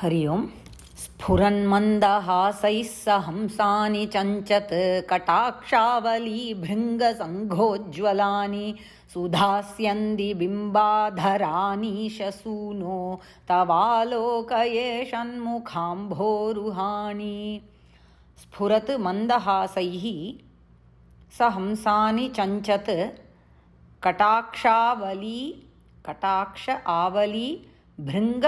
हरि ओम्. स्फुरन्मन्दहासैः स हंसानि चञ्चत् कटाक्षावलीभृङ्गसङ्घोज्ज्वलानि सुधास्यन्ति बिम्बाधरानि शसूनो तवालोकये षण्मुखाम्भोरुहाणि. स्फुरत् मन्दहासैः स हंसानि चञ्चत् कटाक्ष आवली भृङ्ग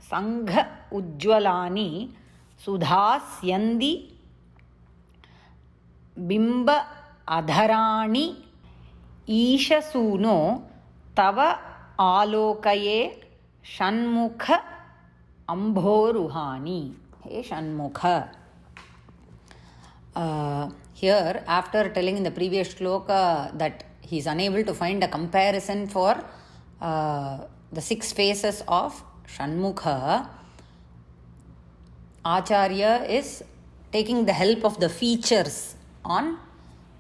संघ उज्ज्वलानि सुधास्यन्ति बिम्ब अधराणि ईशसूनो तव आलोकये षण्मुख अम्भोरुहाणि. हे Shanmukha. Here, after telling in the previous shloka that he is unable to find a comparison for the 6 faces of Shanmukha, Acharya is taking the help of the features on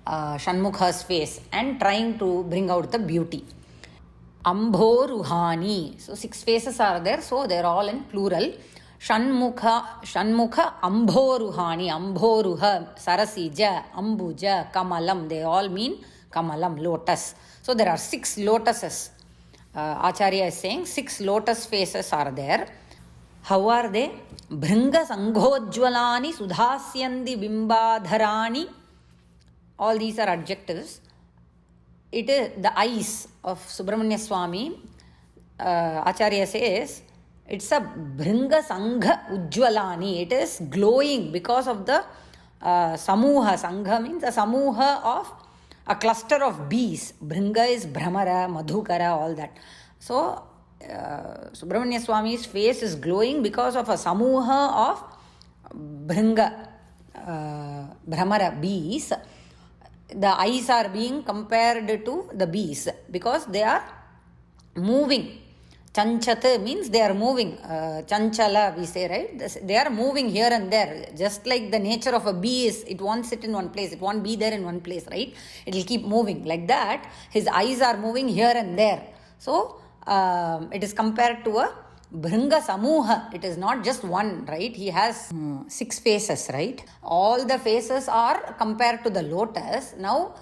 Shanmukha's face and trying to bring out the beauty. Ambhoruhani. So 6 faces are there, so they are all in plural. Shanmukha Ambhoruhani. Ambhoruha, Sarasija, Ambuja, Kamalam. They all mean Kamalam, lotus. So there are 6 lotuses. Acharya is saying 6 lotus faces are there. How are they? Bhringa Sanghojjwalani Sudhasyandi Bimbadharani. All these are adjectives. It is the eyes of Subramanya Swami. Acharya says it's a Bhringa Sangha Ujjwalani. It is glowing because of the Samuha. Sangha means a Samuha of a cluster of bees. Bhringa is Brahmara, Madhukara, all that. So, Subramanya Swami's face is glowing because of a Samuha of Bhringa, Brahmara bees. The eyes are being compared to the bees because they are moving. Chanchata means they are moving. Chanchala we say, right? They are moving here and there. Just like the nature of a bee is, it won't sit in one place. It won't be there in one place, right? It will keep moving. Like that, his eyes are moving here and there. So, it is compared to a Bhringa Samuha. It is not just one, right? He has 6 faces, right? All the faces are compared to the lotus. Now,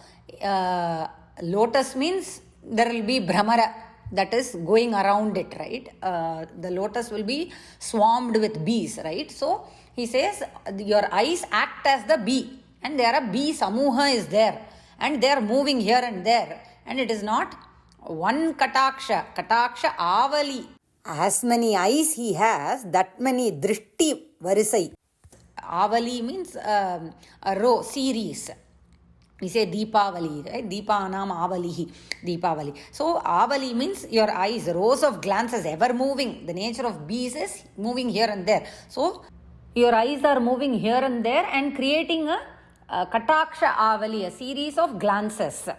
lotus means there will be Brahmara that is going around it, right? The lotus will be swarmed with bees, right? So, he says, your eyes act as the bee. And there are bee Samuha is there. And they are moving here and there. And it is not one Kataksha. Kataksha Avali. As many eyes he has, that many Drishti Varisai. Avali means a row, series. We say Deepavali, right? Deepanam Avalihi, Deepavali. So, Avali means your eyes, rows of glances, ever moving. The nature of bees is moving here and there. So, your eyes are moving here and there and creating a Kataksha Avali, a series of glances.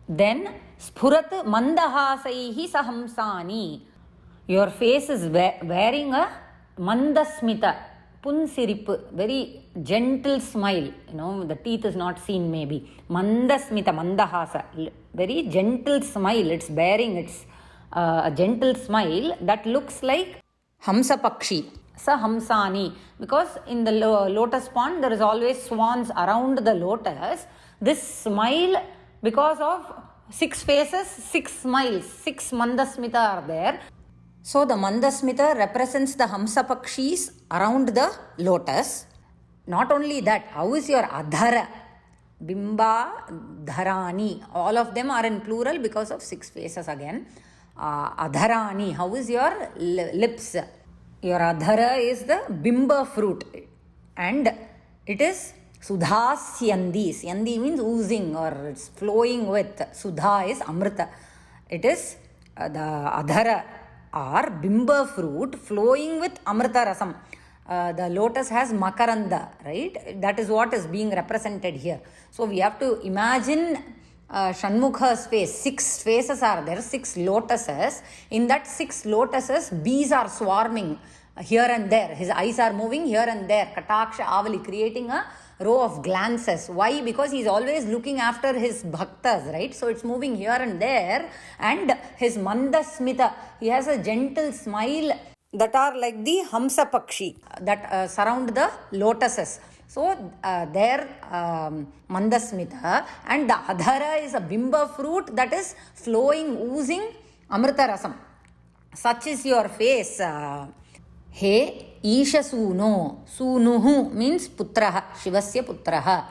Then, Sphurat Mandahasaihi Sahamsani. Your face is wearing a Mandasmita, Punsiripu, very gentle smile. The teeth is not seen maybe. Mandasmita, Mandahasa, very gentle smile. It's bearing a gentle smile that looks like Hamsa Pakshi, Sa Hamsani. Because in the lotus pond, there is always swans around the lotus. This smile, because of 6 faces, 6 smiles, 6 Mandasmita are there. So the Mandasmita represents the Hamsa Pakshis around the lotus. Not only that, how is your Adhara? Bimba Dharani. All of them are in plural because of 6 faces again. Adharani. How is your lips? Your Adhara is the Bimba fruit. And it is Sudhasyandi. Syandi means oozing or it's flowing with. Sudha is Amrita. It is the Adhara or Bimba fruit flowing with Amrita Rasam. The lotus has Makaranda, right? That is what is being represented here. So we have to imagine Shanmukha's face. 6 faces are there, 6 lotuses. In that 6 lotuses, bees are swarming here and there. His eyes are moving here and there. Kataksha Avali, creating a row of glances. Why? Because he's always looking after his bhaktas, right? So it's moving here and there. And his Mandasmita, he has a gentle smile that are like the Hamsa Pakshi that surround the lotuses. So their Mandasmita, and the Adhara is a bimba fruit that is flowing, oozing Amrita Rasam. Such is your face. He Isha Suno. Sunuhu means Putraha, Shivasya Putraha.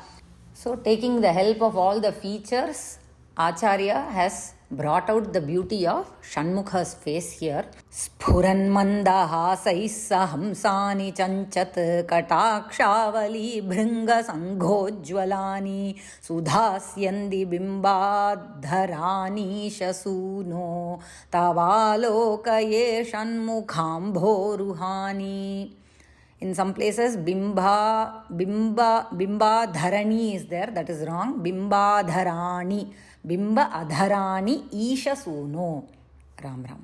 So taking the help of all the features, Acharya has brought out the beauty of Shanmukha's face here. Sphuran mandahasai sahamsani chanchat katakshávali bhringa sanghojvalani sudhasyandi bimbadharani shasuno tavalokaye Shanmukhamboruhani. In some places, Bimba Dharani is there. That is wrong. Bimba Dharani. Bimba Adharani Isha Suno. Ram Ram.